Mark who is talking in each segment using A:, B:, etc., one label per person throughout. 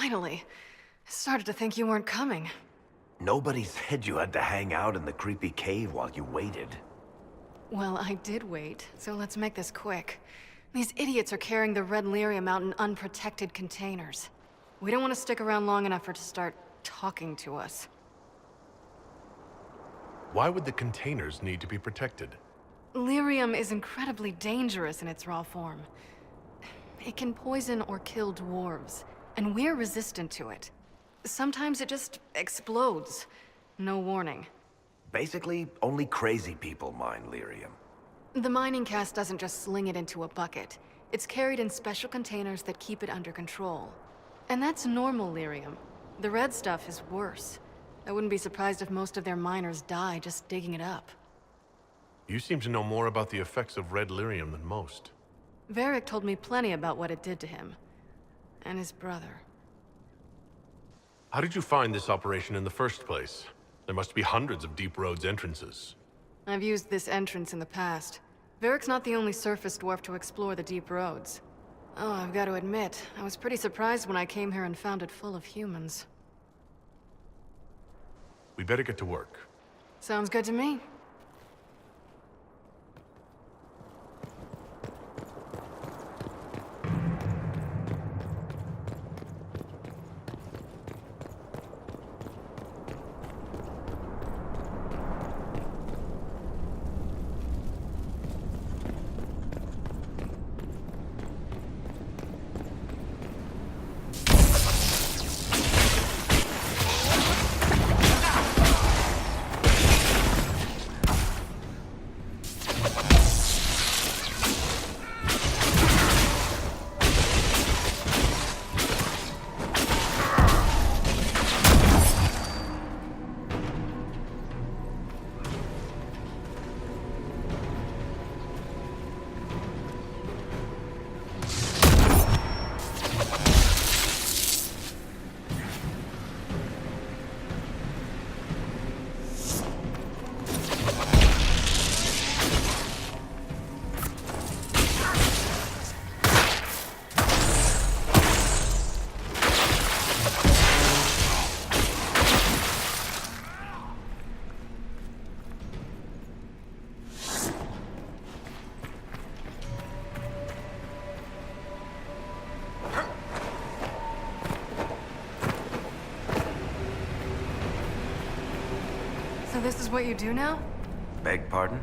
A: Finally. I started to think you weren't coming.
B: Nobody said you had to hang out in the creepy cave while you waited.
A: Well, I did wait, so let's make this quick. These idiots are carrying the red lyrium out in unprotected containers. We don't want to stick around long enough for it to start talking to us.
C: Why would the containers need to be protected?
A: Lyrium is incredibly dangerous in its raw form. It can poison or kill dwarves, and we're resistant to it. Sometimes it just explodes. No warning.
B: Basically, only crazy people mine lyrium.
A: The mining cast doesn't just sling it into a bucket. It's carried in special containers that keep it under control. And that's normal lyrium. The red stuff is worse. I wouldn't be surprised if most of their miners die just digging it up.
C: You seem to know more about the effects of red lyrium than most.
A: Varric told me plenty about what it did to him. And his brother.
C: How did you find this operation in the first place? There must be hundreds of Deep Road's entrances.
A: I've used this entrance in the past. Varric's not the only surface dwarf to explore the Deep Roads. Oh, I've got to admit, I was pretty surprised when I came here and found it full of humans.
C: We better get to work.
A: Sounds good to me. So this is what you do now?
B: Beg pardon?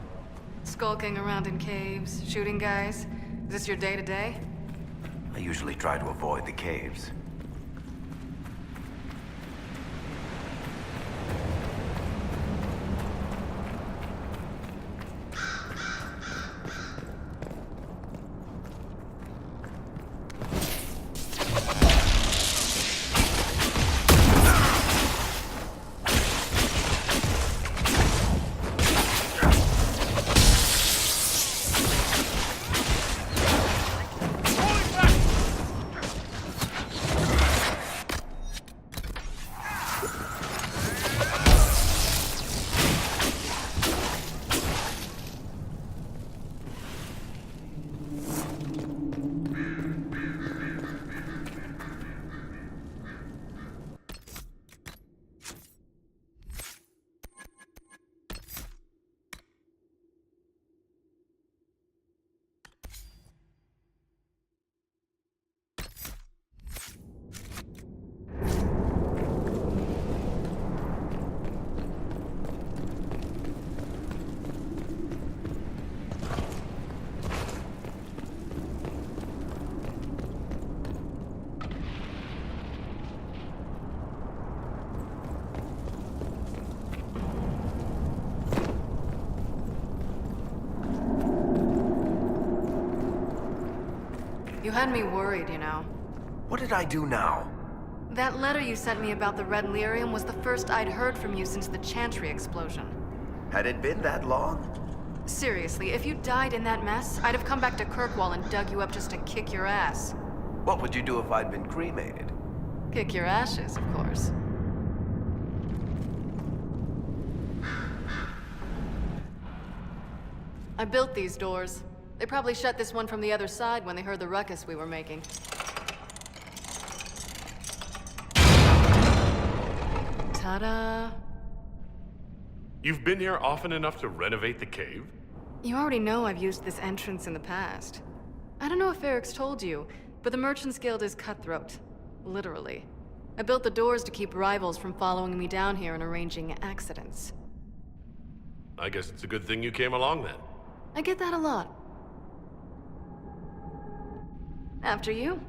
A: Skulking around in caves, shooting guys? Is this your day-to-day?
B: I usually try to avoid the caves.
A: You had me worried, you know.
B: What did I do now?
A: That letter you sent me about the red lyrium was the first I'd heard from you since the Chantry explosion.
B: Had it been that long?
A: Seriously, if you died in that mess, I'd have come back to Kirkwall and dug you up just to kick your ass.
B: What would you do if I'd been cremated?
A: Kick your ashes, of course. I built these doors. They probably shut this one from the other side when they heard the ruckus we were making. Ta-da!
C: You've been here often enough to renovate the cave?
A: You already know I've used this entrance in the past. I don't know if Eric's told you, but the Merchants Guild is cutthroat. Literally. I built the doors to keep rivals from following me down here and arranging accidents.
C: I guess it's a good thing you came along then.
A: I get that a lot. After you.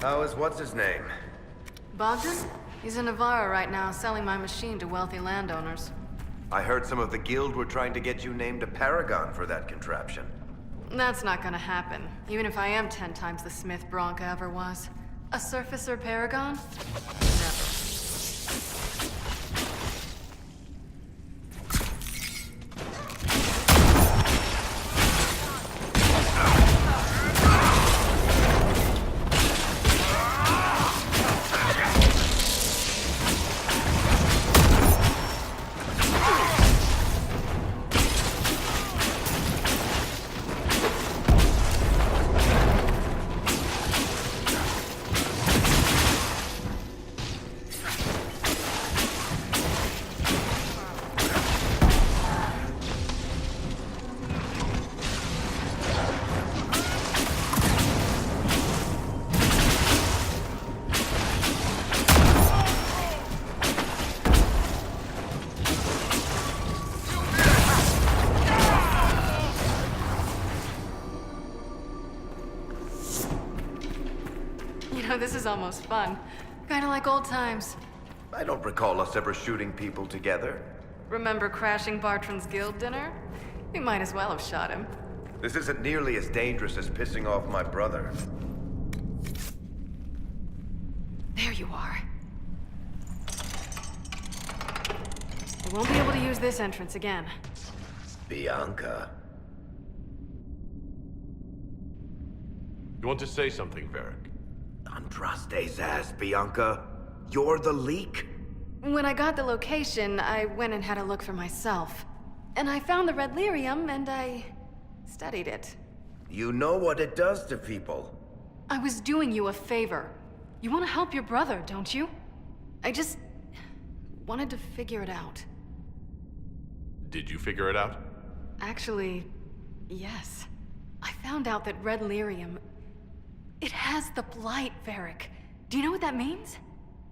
B: How is what's-his-name?
A: Bogdan? He's in Navarra right now, selling my machine to wealthy landowners.
B: I heard some of the guild were trying to get you named a paragon for that contraption.
A: That's not gonna happen, even if I am 10 times the Smith Bronca ever was. A surfacer paragon? Never. This is almost fun. Kinda like old times.
B: I don't recall us ever shooting people together.
A: Remember crashing Bartran's guild dinner? We might as well have shot him.
B: This isn't nearly as dangerous as pissing off my brother.
A: There you are. I won't be able to use this entrance again.
B: Bianca.
C: You want to say something, Varric?
B: Andraste's ass, Bianca. You're the leak?
A: When I got the location, I went and had a look for myself. And I found the red lyrium, and I studied it.
B: You know what it does to people.
A: I was doing you a favor. You want to help your brother, don't you? I just wanted to figure it out.
C: Did you figure it out?
A: Actually, yes. I found out that red lyrium, it has the blight, Varric. Do you know what that means?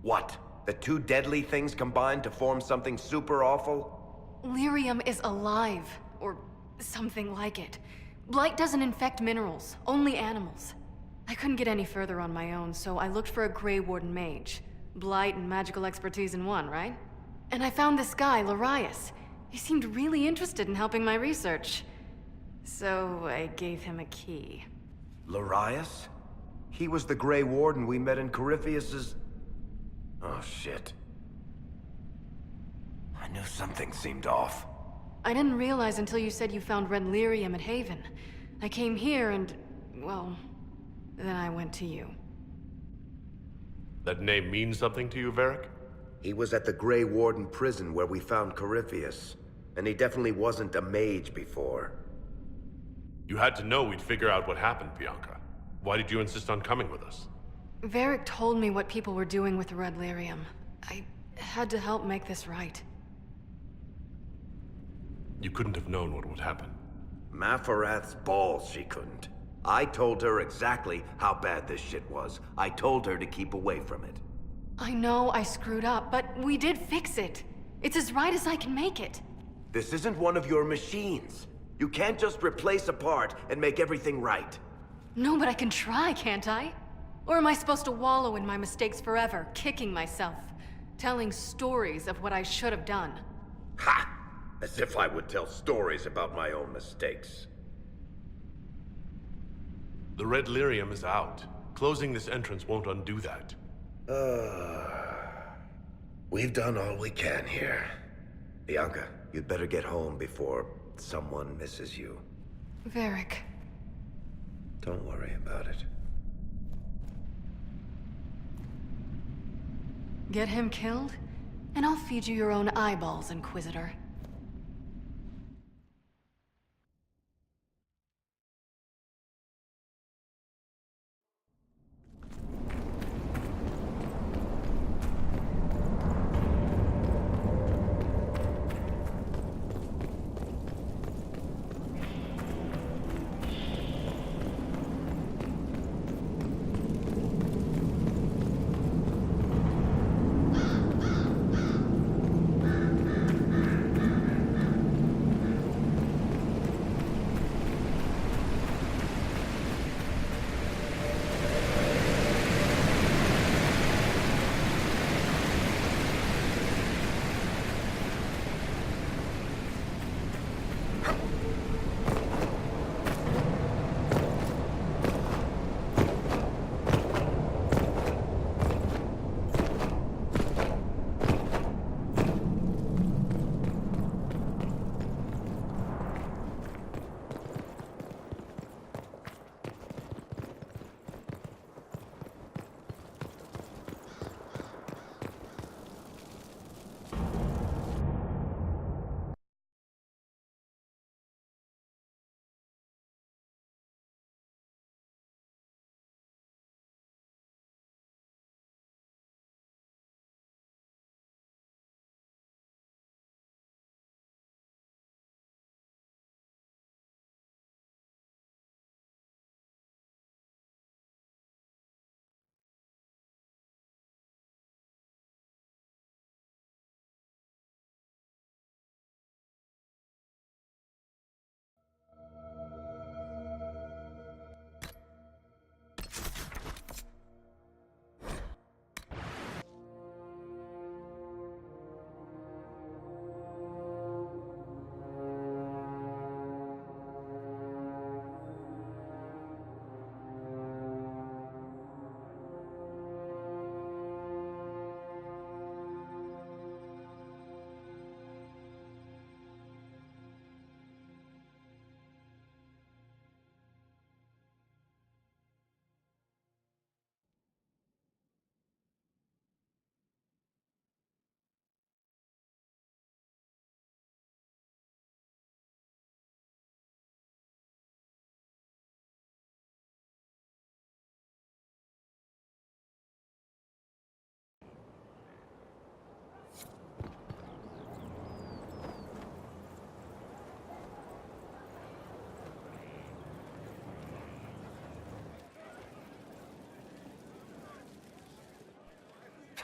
B: What? The two deadly things combined to form something super awful?
A: Lyrium is alive, or something like it. Blight doesn't infect minerals, only animals. I couldn't get any further on my own, so I looked for a Grey Warden mage. Blight and magical expertise in one, right? And I found this guy, Larius. He seemed really interested in helping my research. So I gave him a key.
B: Larius? He was the Grey Warden we met in Corypheus's... Oh, shit. I knew something seemed off.
A: I didn't realize until you said you found red lyrium at Haven. I came here and, well, then I went to you.
C: That name means something to you, Varric?
B: He was at the Grey Warden prison where we found Corypheus. And he definitely wasn't a mage before.
C: You had to know we'd figure out what happened, Bianca. Why did you insist on coming with us?
A: Varric told me what people were doing with the red lyrium. I had to help make this right.
C: You couldn't have known what would happen.
B: Mafarath's balls, she couldn't. I told her exactly how bad this shit was. I told her to keep away from it.
A: I know I screwed up, but we did fix it. It's as right as I can make it.
B: This isn't one of your machines. You can't just replace a part and make everything right.
A: No, but I can try, can't I? Or am I supposed to wallow in my mistakes forever, kicking myself, telling stories of what I should have done?
B: Ha! As if I would tell stories about my own mistakes.
C: The red lyrium is out. Closing this entrance won't undo that.
B: We've done all we can here. Bianca, you'd better get home before someone misses you.
A: Varric.
B: Don't worry about it.
A: Get him killed, and I'll feed you your own eyeballs, Inquisitor.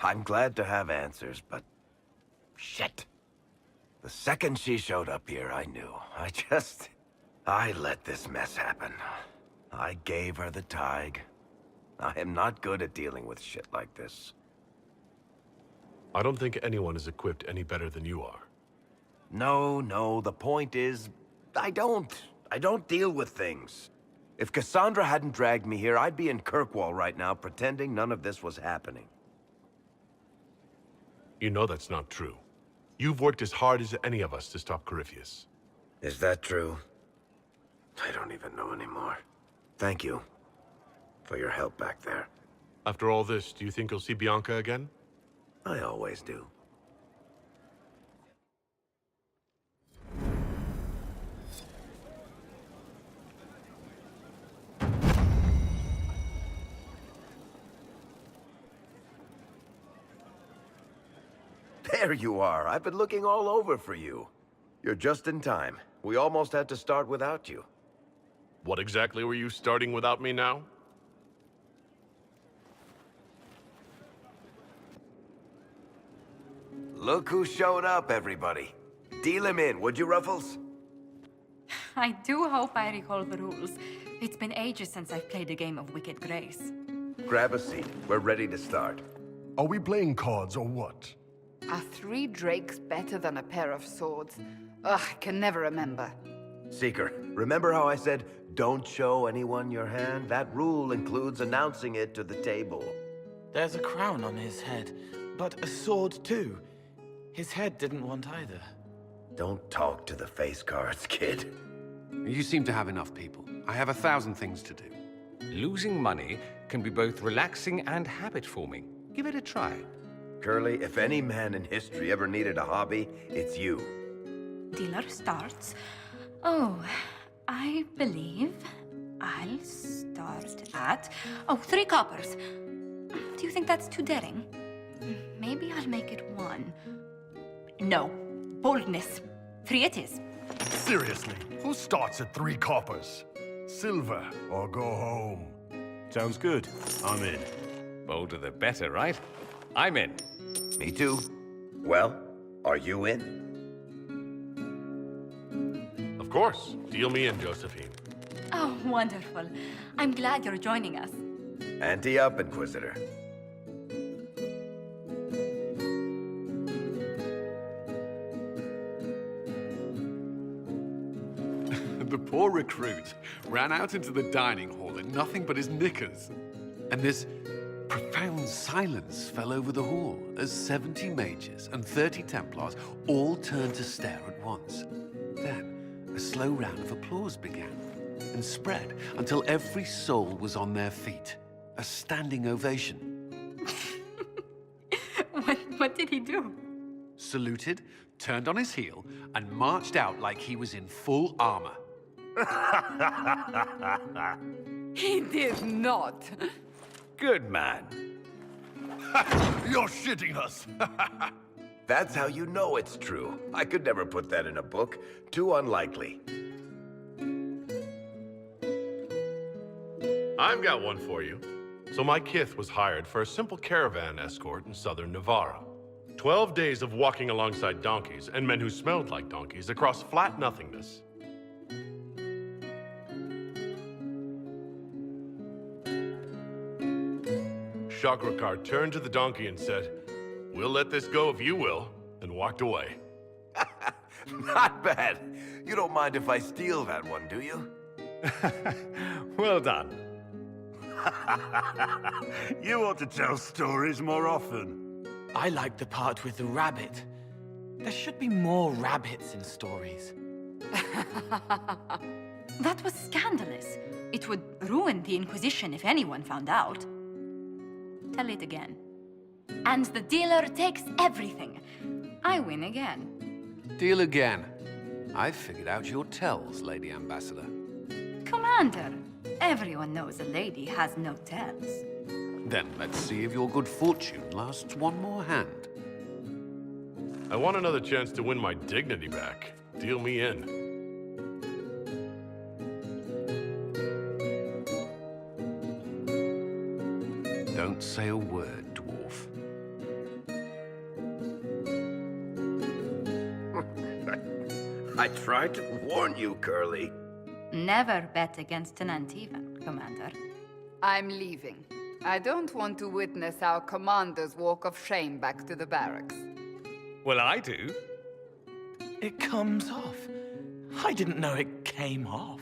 B: I'm glad to have answers, but... shit. The second she showed up here, I knew. I let this mess happen. I gave her the Tig. I am not good at dealing with shit like this.
C: I don't think anyone is equipped any better than you are.
B: No, the point is... I don't deal with things. If Cassandra hadn't dragged me here, I'd be in Kirkwall right now pretending none of this was happening.
C: You know that's not true. You've worked as hard as any of us to stop Corypheus.
B: Is that true? I don't even know anymore. Thank you for your help back there.
C: After all this, do you think you'll see Bianca again?
B: I always do. There you are. I've been looking all over for you. You're just in time. We almost had to start without you.
C: What exactly were you starting without me now?
B: Look who showed up, everybody. Deal him in, would you, Ruffles?
D: I do hope I recall the rules. It's been ages since I've played a game of Wicked Grace.
B: Grab a seat. We're ready to start.
E: Are we playing cards or what?
F: Are 3 drakes better than a pair of swords? Ugh, I can never remember.
B: Seeker, remember how I said, don't show anyone your hand? That rule includes announcing it to the table.
G: There's a crown on his head, but a sword too. His head didn't want either.
B: Don't talk to the face cards, kid.
G: You seem to have enough people. I have 1,000 things to do.
H: Losing money can be both relaxing and habit-forming. Give it a try.
B: Curly, if any man in history ever needed a hobby, it's you.
D: Dealer starts. Oh, I believe I'll start at... Oh, 3 coppers. Do you think that's too daring? Maybe I'll make it 1. No. Boldness. 3 it is.
E: Seriously, who starts at 3 coppers? Silver or go home?
I: Sounds good. I'm in.
H: Bolder the better, right? I'm in.
B: Me too. Well, are you in?
C: Of course. Deal me in, Josephine.
D: Oh, wonderful. I'm glad you're joining us.
B: Ante up, Inquisitor.
G: The poor recruit ran out into the dining hall in nothing but his knickers. And this profound silence fell over the hall as 70 mages and 30 Templars all turned to stare at once. Then a slow round of applause began and spread until every soul was on their feet. A standing ovation.
D: What did he do?
G: Saluted, turned on his heel, and marched out like he was in full armor.
F: He did not.
H: Good man.
E: You're shitting us!
B: That's how you know it's true. I could never put that in a book. Too unlikely.
C: I've got one for you. So my kith was hired for a simple caravan escort in southern Navarra. 12 days of walking alongside donkeys and men who smelled like donkeys across flat nothingness. Shagrakar turned to the donkey and said, "We'll let this go if you will," and walked away.
B: Not bad. You don't mind if I steal that one, do you?
H: Well done.
I: You ought to tell stories more often.
J: I like the part with the rabbit. There should be more rabbits in stories.
D: That was scandalous. It would ruin the Inquisition if anyone found out. Tell it again. And the dealer takes everything. I win again.
G: Deal again. I've figured out your tells, Lady Ambassador.
D: Commander, everyone knows a lady has no tells.
G: Then let's see if your good fortune lasts one more hand.
C: I want another chance to win my dignity back. Deal me in.
G: Don't say a word, dwarf.
B: I tried to warn you, Curly.
D: Never bet against an Antivan, Commander.
F: I'm leaving. I don't want to witness our commander's walk of shame back to the barracks.
H: Well, I do.
J: It comes off. I didn't know it came off.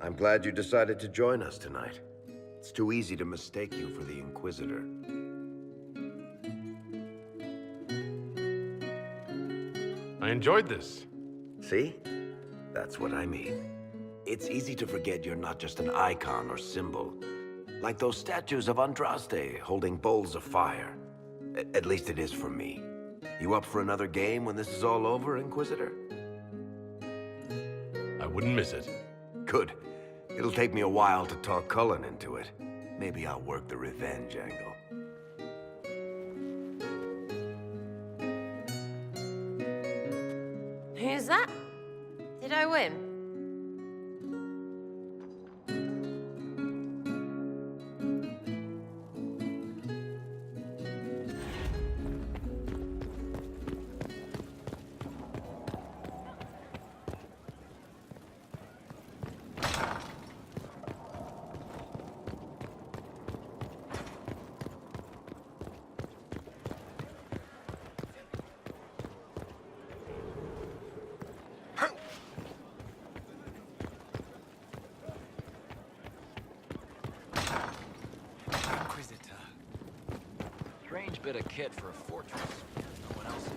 B: I'm glad you decided to join us tonight. It's too easy to mistake you for the Inquisitor.
C: I enjoyed this.
B: See? That's what I mean. It's easy to forget you're not just an icon or symbol. Like those statues of Andraste holding bowls of fire. At least it is for me. You up for another game when this is all over, Inquisitor?
C: I wouldn't miss it.
B: Good. It'll take me a while to talk Cullen into it. Maybe I'll work the revenge angle.
K: Who's that? Did I win?
L: strange bit of kit for a fortress. No one else has.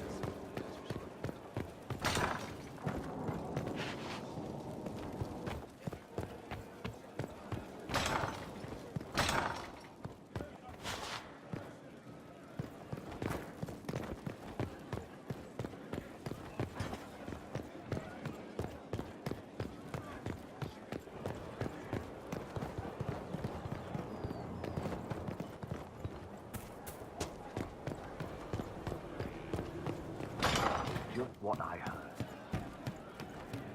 L: Just what I heard.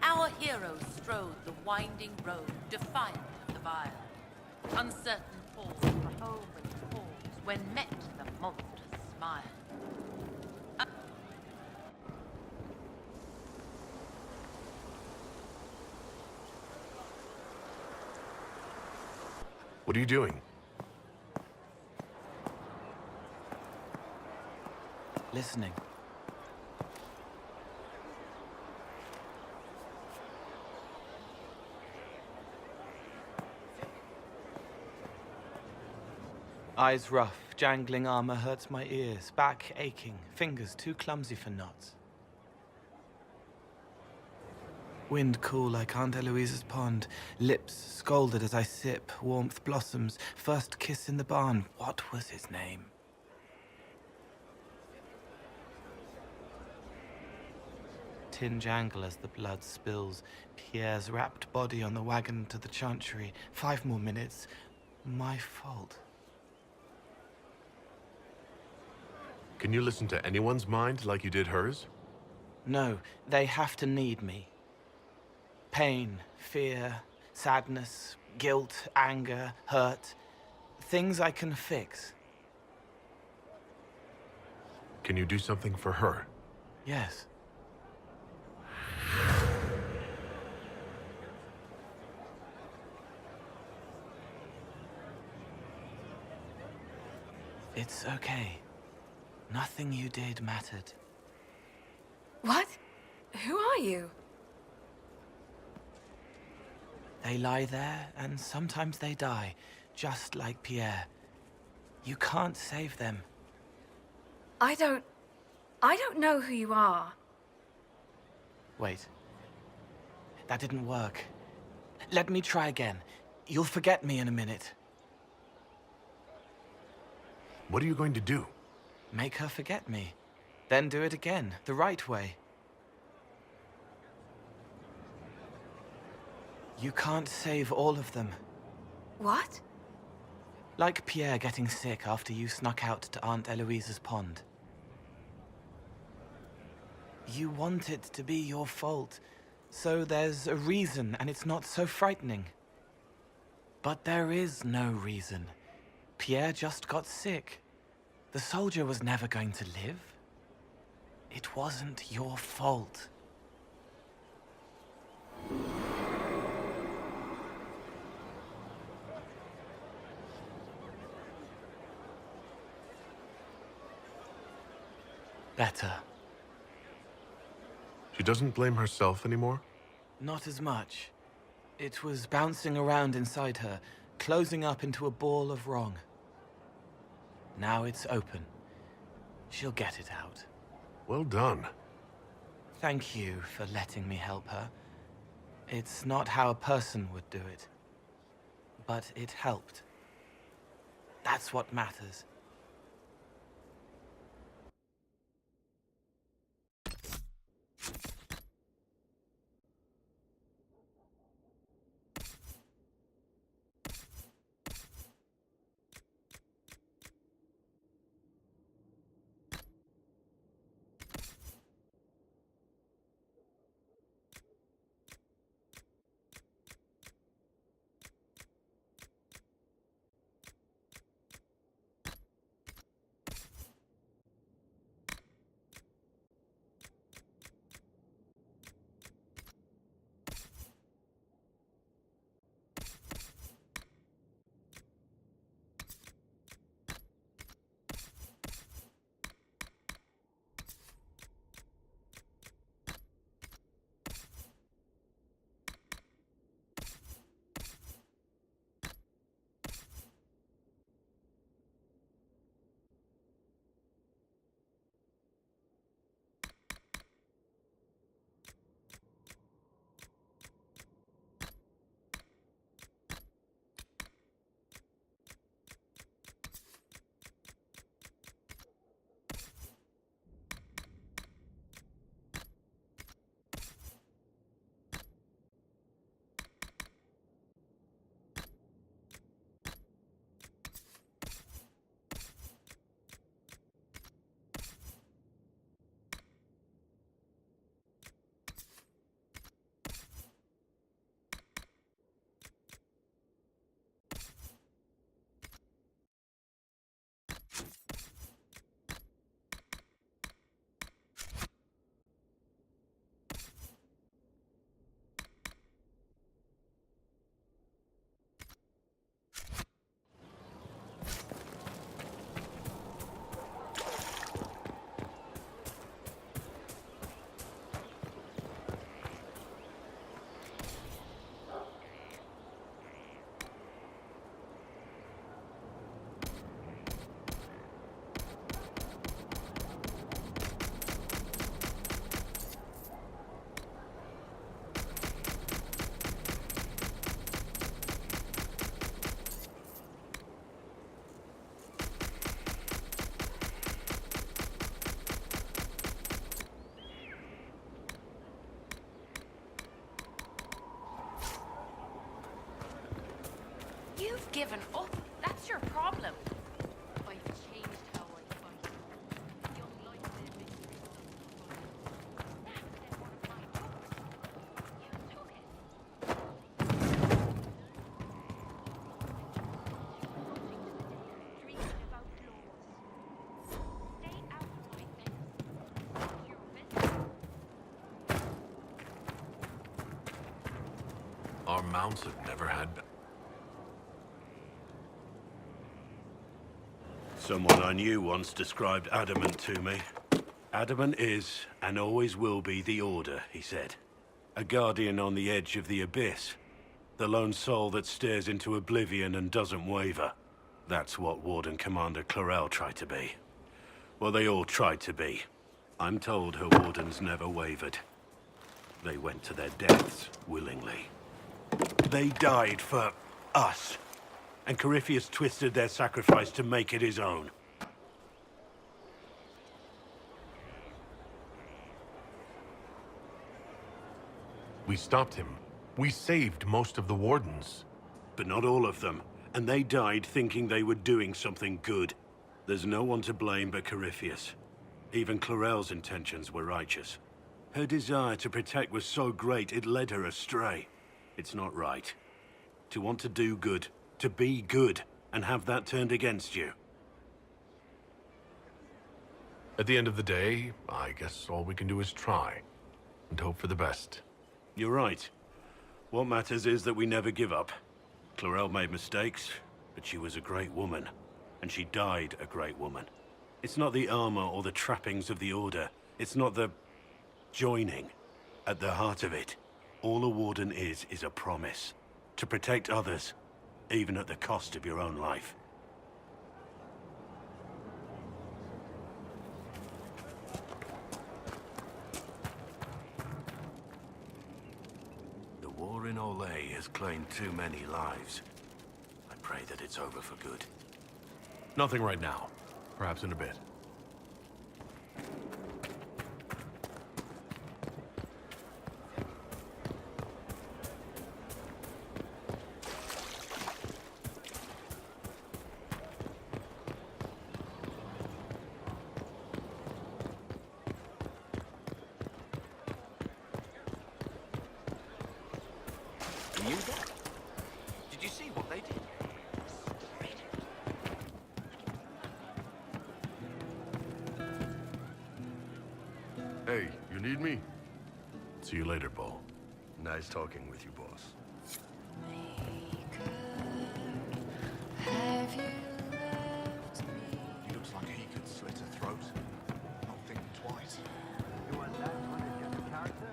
M: Our heroes strode the winding road, defiant of the vile. Uncertain falls for home and falls when met the monster's smile.
C: What are you doing?
J: Listening. Eyes rough, jangling armor hurts my ears, back aching, fingers too clumsy for knots. Wind cool like Aunt Eloise's pond, lips scalded as I sip, warmth blossoms, first kiss in the barn. What was his name? Tin jangle as the blood spills, Pierre's wrapped body on the wagon to the chantry. 5 more minutes. My fault.
C: Can you listen to anyone's mind like you did hers?
J: No, they have to need me. Pain, fear, sadness, guilt, anger, hurt. Things I can fix.
C: Can you do something for her?
J: Yes. It's okay. Nothing you did mattered.
A: What? Who are you?
J: They lie there, and sometimes they die, just like Pierre. You can't save them.
A: I don't know who you are.
J: Wait. That didn't work. Let me try again. You'll forget me in a minute.
C: What are you going to do?
J: Make her forget me. Then do it again, the right way. You can't save all of them.
A: What?
J: Like Pierre getting sick after you snuck out to Aunt Eloise's pond. You want it to be your fault, so there's a reason and it's not so frightening. But there is no reason. Pierre just got sick. The soldier was never going to live. It wasn't your fault. Better.
C: She doesn't blame herself anymore?
J: Not as much. It was bouncing around inside her, closing up into a ball of wrong. Now it's open. She'll get it out.
C: Well done.
J: Thank you for letting me help her. It's not how a person would do it. But it helped. That's what matters.
M: given up. That's your problem. I've changed how I fight. Young life and mystery.
C: Our mounts have never had...
I: Someone I knew once described adamant to me. Adamant is, and always will be, the Order, he said. A guardian on the edge of the abyss. The lone soul that stares into oblivion and doesn't waver. That's what Warden Commander Clarel tried to be. Well, they all tried to be. I'm told her wardens never wavered. They went to their deaths willingly. They died for us. And Corypheus twisted their sacrifice to make it his own.
C: We stopped him. We saved most of the Wardens.
I: But not all of them. And they died thinking they were doing something good. There's no one to blame but Corypheus. Even Clarel's intentions were righteous. Her desire to protect was so great it led her astray. It's not right. To want to do good, to be good, and have that turned against you.
C: At the end of the day, I guess all we can do is try. And hope for the best.
I: You're right. What matters is that we never give up. Clarel made mistakes, but she was a great woman. And she died a great woman. It's not the armor or the trappings of the Order. It's not the... joining. At the heart of it, all a Warden is a promise. To protect others, even at the cost of your own life. The war in Olay has claimed too many lives. I pray that it's over for good.
C: Nothing right now. Perhaps in a bit.
B: Did you see what they did?
C: Hey, you need me? See you later, Bo.
I: Nice talking with you, boss.
E: He looks like he could slit a throat. Not think twice.
L: You want that one to get the character?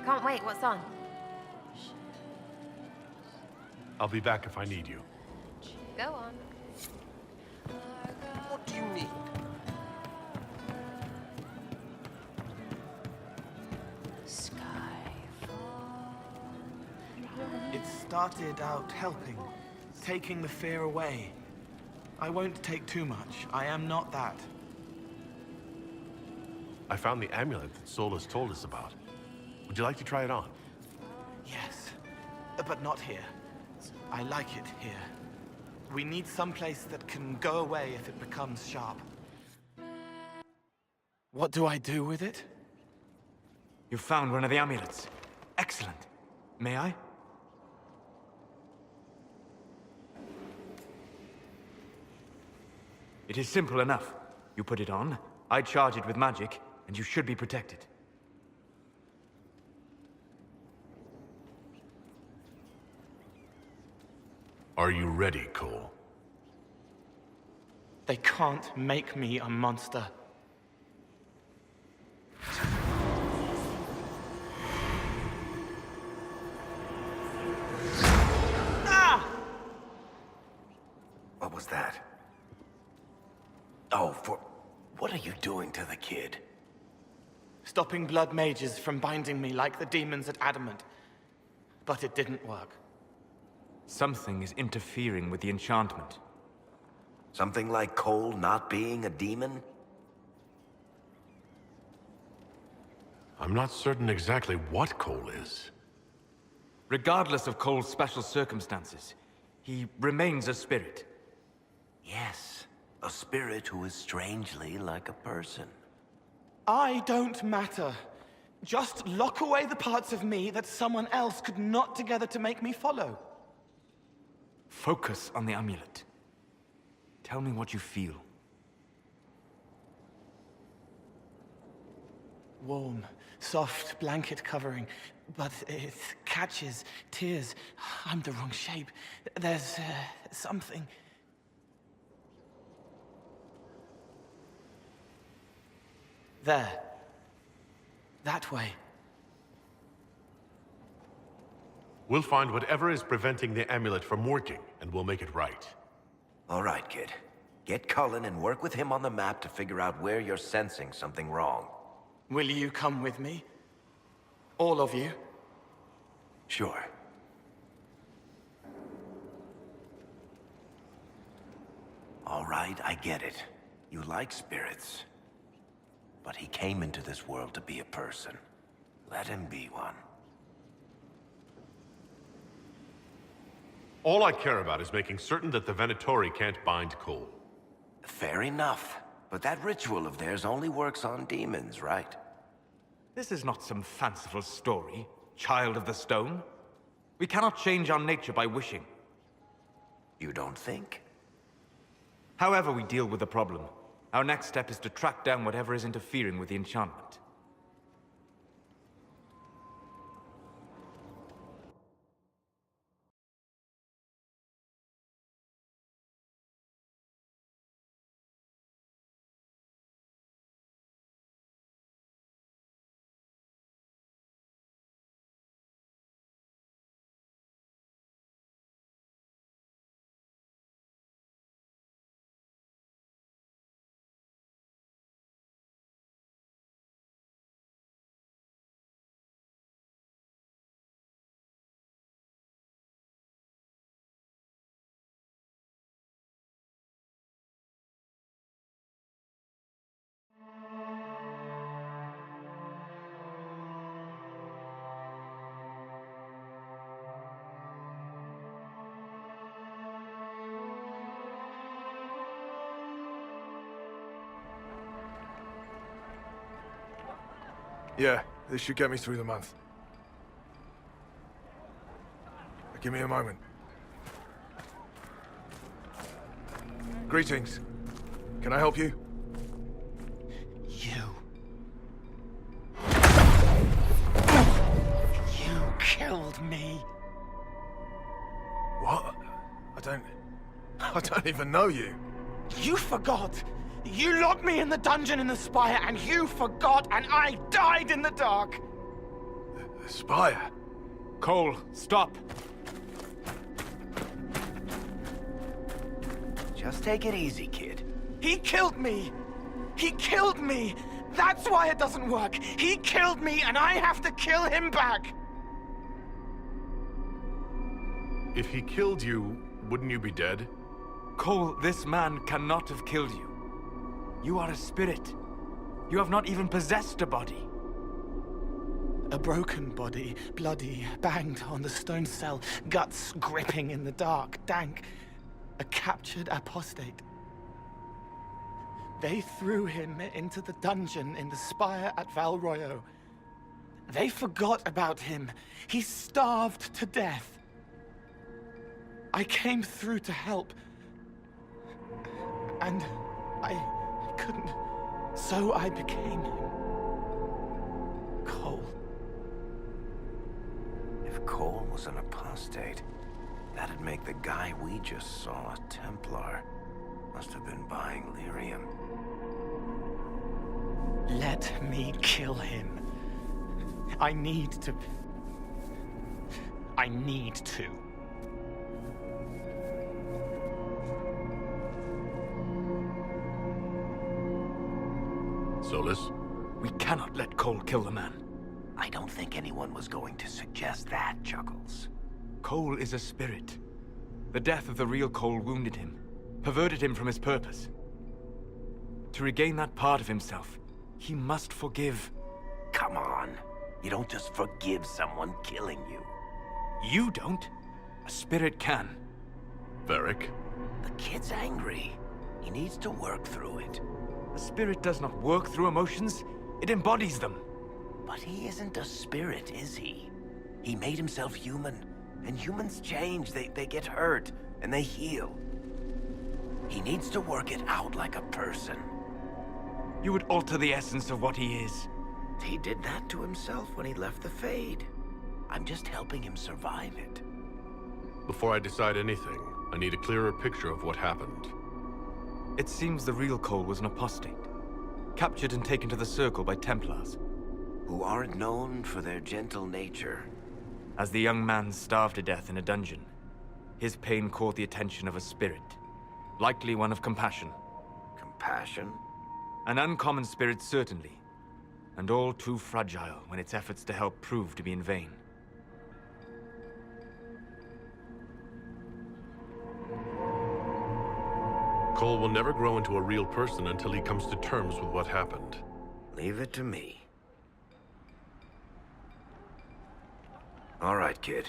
K: Can't wait, what's on?
C: I'll be back if I need you.
K: Go on.
L: What do you need?
J: It started out helping, taking the fear away. I won't take too much. I am not that.
C: I found the amulet that Solus told us about. Would you like to try it on?
J: Yes, but not here. I like it here. We need some place that can go away if it becomes sharp. What do I do with it?
N: You found one of the amulets. Excellent. May I? It is simple enough. You put it on, I charge it with magic, and you should be protected.
C: Are you ready, Cole?
J: They can't make me a monster. Ah!
B: What was that? Oh, what are you doing to the kid?
J: Stopping blood mages from binding me like the demons at Adamant. But it didn't work.
N: Something is interfering with the enchantment.
B: Something like Cole not being a demon?
C: I'm not certain exactly what Cole is.
N: Regardless of Cole's special circumstances, He remains a spirit.
B: Yes, a spirit who is strangely like a person.
J: I don't matter. Just lock away the parts of me that someone else could knot together to make me follow.
N: Focus on the amulet. Tell me what you feel.
J: Warm, soft blanket covering, but it catches tears. I'm the wrong shape. There's something. There. That way.
C: We'll find whatever is preventing the amulet from working, and we'll make it right.
B: All right, kid. Get Cullen and work with him on the map to figure out where you're sensing something wrong.
J: Will you come with me? All of you?
B: Sure. All right, I get it. You like spirits. But he came into this world to be a person. Let him be one.
C: All I care about is making certain that the Venatori can't bind Cole.
B: Fair enough. But that ritual of theirs only works on demons, right?
N: This is not some fanciful story, child of the stone. We cannot change our nature by wishing.
B: You don't think?
N: However we deal with the problem, our next step is to track down whatever is interfering with the enchantment.
O: Yeah, this should get me through the month. Give me a moment. Greetings. Can I help you?
J: You killed me.
O: What? I don't even know you.
J: You forgot. You locked me in the dungeon in the spire, and you forgot, and I died in the dark.
O: The spire?
N: Cole, stop.
B: Just take it easy, kid.
J: He killed me. He killed me. That's why it doesn't work. He killed me, and I have to kill him back.
C: If he killed you, wouldn't you be dead?
N: Cole, this man cannot have killed you. You are a spirit. You have not even possessed a body.
J: A broken body, bloody, banged on the stone cell, guts gripping in the dark, dank. A captured apostate. They threw him into the dungeon in the spire at Val Royo. They forgot about him. He starved to death. I came through to help. And I couldn't. So I became him. Cole.
B: If Cole was an apostate, that'd make the guy we just saw a Templar. Must have been buying lyrium.
J: Let me kill him. I need to.
C: Solus?
N: We cannot let Cole kill the man.
B: I don't think anyone was going to suggest that, Chuckles.
N: Cole is a spirit. The death of the real Cole wounded him, perverted him from his purpose. To regain that part of himself, he must forgive.
B: Come on. You don't just forgive someone killing you.
N: You don't. A spirit can.
C: Varric?
B: The kid's angry. He needs to work through it.
N: A spirit does not work through emotions, it embodies them.
B: But he isn't a spirit, is he? He made himself human, and humans change. They get hurt, and they heal. He needs to work it out like a person.
N: You would alter the essence of what he is.
B: He did that to himself when he left the Fade. I'm just helping him survive it.
C: Before I decide anything, I need a clearer picture of what happened.
N: It seems the real Cole was an apostate, captured and taken to the Circle by Templars.
B: Who aren't known for their gentle nature.
N: As the young man starved to death in a dungeon, his pain caught the attention of a spirit, likely one of compassion.
B: Compassion?
N: An uncommon spirit, certainly, and all too fragile when its efforts to help prove to be in vain.
C: Cole will never grow into a real person until he comes to terms with what happened.
B: Leave it to me. All right, kid.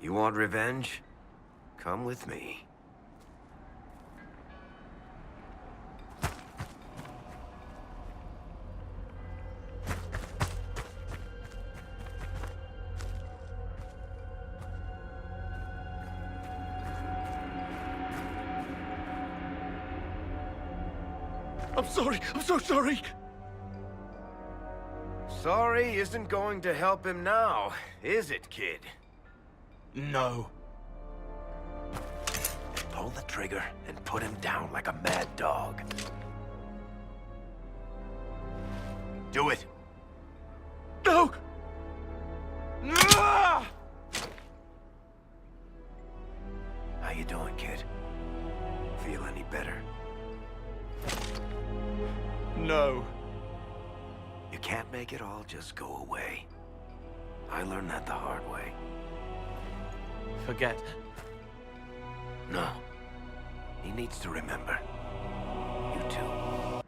B: You want revenge? Come with me.
O: I'm sorry. I'm so sorry.
B: Sorry isn't going to help him now, is it, kid?
J: No.
B: Pull the trigger and put him down like a mad dog. Do it.
O: No!
B: How you doing, kid? Feel any better?
J: No.
B: You can't make it all just go away. I learned that the hard way.
J: Forget.
B: No. He needs to remember. You too.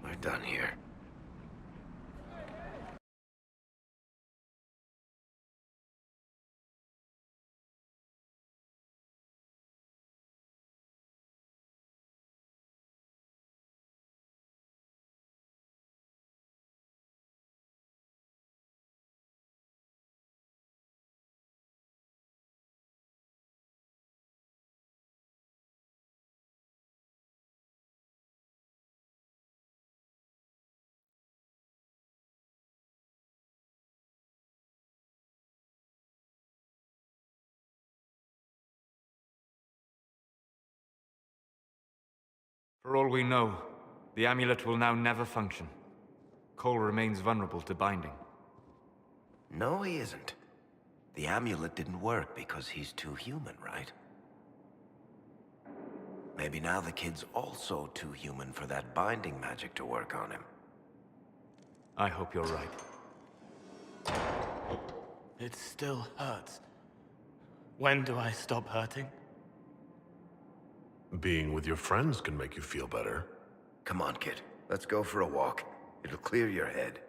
B: We're done here.
N: For all we know, the amulet will now never function. Cole remains vulnerable to binding.
B: No, he isn't. The amulet didn't work because he's too human, right? Maybe now the kid's also too human for that binding magic to work on him.
N: I hope you're right.
J: It still hurts. When do I stop hurting?
C: Being with your friends can make you feel better.
B: Come on, kid. Let's go for a walk. It'll clear your head.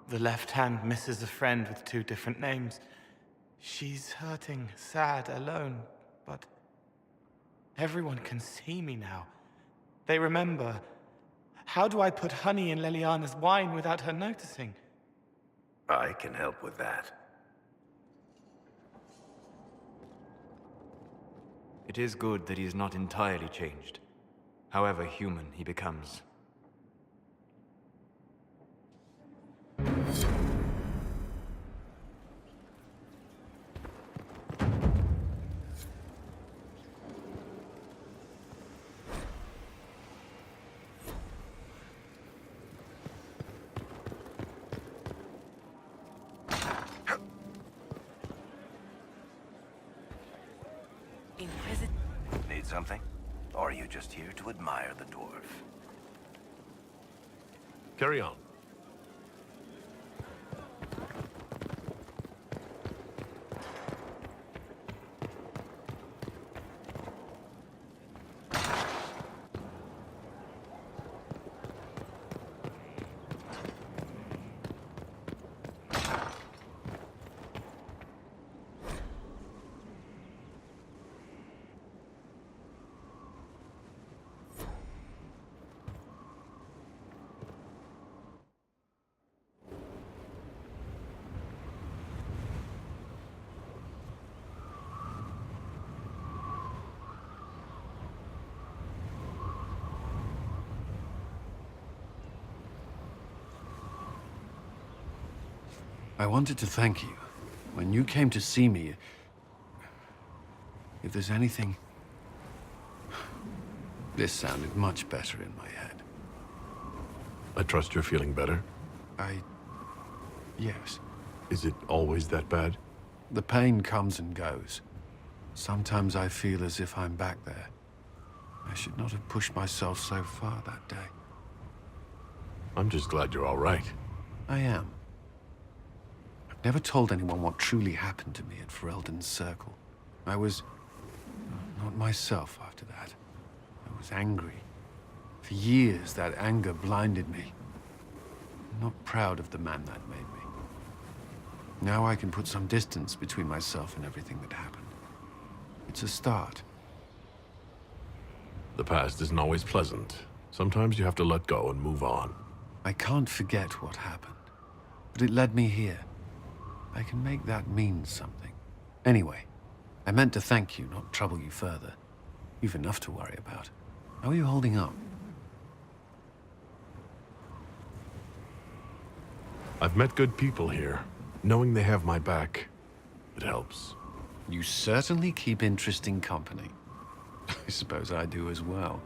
J: The left hand misses a friend with 2 different names. She's hurting, sad, alone, but everyone can see me now. They remember. How do I put honey in Leliana's wine without her noticing?
B: I can help with that.
N: It is good that he is not entirely changed, however human he becomes.
B: Need something? Or are you just here to admire the dwarf?
C: Carry on.
G: I wanted to thank you. When you came to see me, if there's anything... This sounded much better in my head.
C: I trust you're feeling better.
G: Yes.
C: Is it always that bad?
G: The pain comes and goes. Sometimes I feel as if I'm back there. I should not have pushed myself so far that day.
C: I'm just glad you're all right.
G: I am. I've never told anyone what truly happened to me at Ferelden's Circle. I was... not myself after that. I was angry. For years, that anger blinded me. I'm not proud of the man that made me. Now I can put some distance between myself and everything that happened. It's a start.
C: The past isn't always pleasant. Sometimes you have to let go and move on.
G: I can't forget what happened, but it led me here. I can make that mean something. Anyway, I meant to thank you, not trouble you further. You've enough to worry about. How are you holding up?
C: I've met good people here. Knowing they have my back, it helps.
G: You certainly keep interesting company. I suppose I do as well.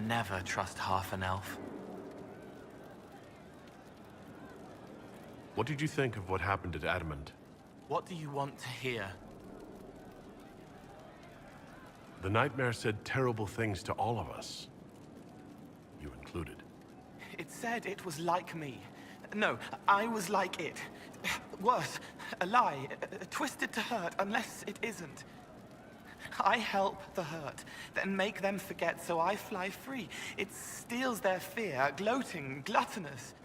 J: Never trust half an elf.
C: What did you think of what happened at Adamant?
J: What do you want to hear?
C: The nightmare said terrible things to all of us. You included.
J: It said it was like me. No, I was like it. Worse, a lie, twisted to hurt, unless it isn't. I help the hurt, then make them forget, so I fly free. It steals their fear, gloating, gluttonous.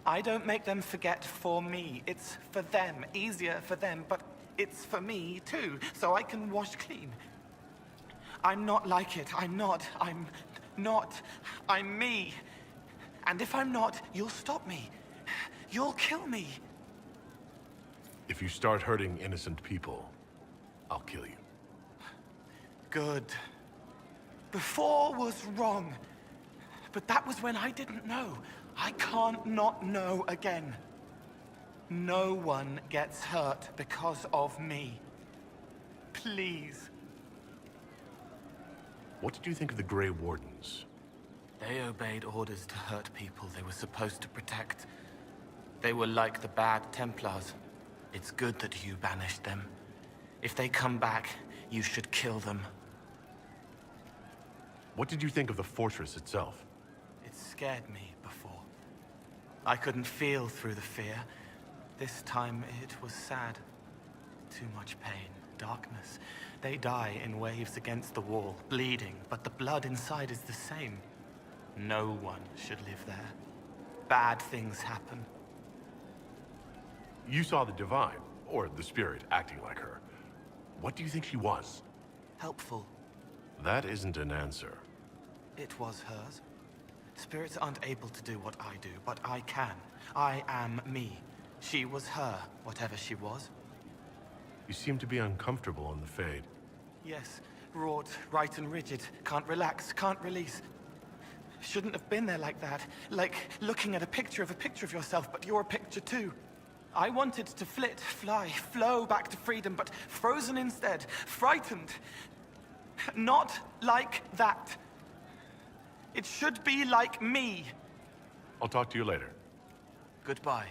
J: I don't make them forget for me. It's for them, easier for them, but it's for me too, so I can wash clean. I'm not like it. I'm not. I'm me. And if I'm not, you'll stop me. You'll kill me.
C: If you start hurting innocent people, I'll kill you.
J: Good. Before was wrong. But that was when I didn't know. I can't not know again. No one gets hurt because of me. Please.
C: What did you think of the Grey Wardens?
J: They obeyed orders to hurt people they were supposed to protect. They were like the bad Templars. It's good that you banished them. If they come back, you should kill them.
C: What did you think of the fortress itself?
J: It scared me before. I couldn't feel through the fear. This time it was sad. Too much pain, darkness. They die in waves against the wall, bleeding, but the blood inside is the same. No one should live there. Bad things happen.
C: You saw the Divine, or the Spirit, acting like her. What do you think she was?
J: Helpful.
C: That isn't an answer.
J: It was hers. Spirits aren't able to do what I do, but I can. I am me. She was her, whatever she was.
C: You seem to be uncomfortable on the Fade.
J: Yes, wrought, right and rigid. Can't relax, can't release. Shouldn't have been there like that. Like looking at a picture of yourself, but you're a picture too. I wanted to flit, fly, flow back to freedom, but frozen instead, frightened. Not like that. It should be like me.
C: I'll talk to you later.
J: Goodbye.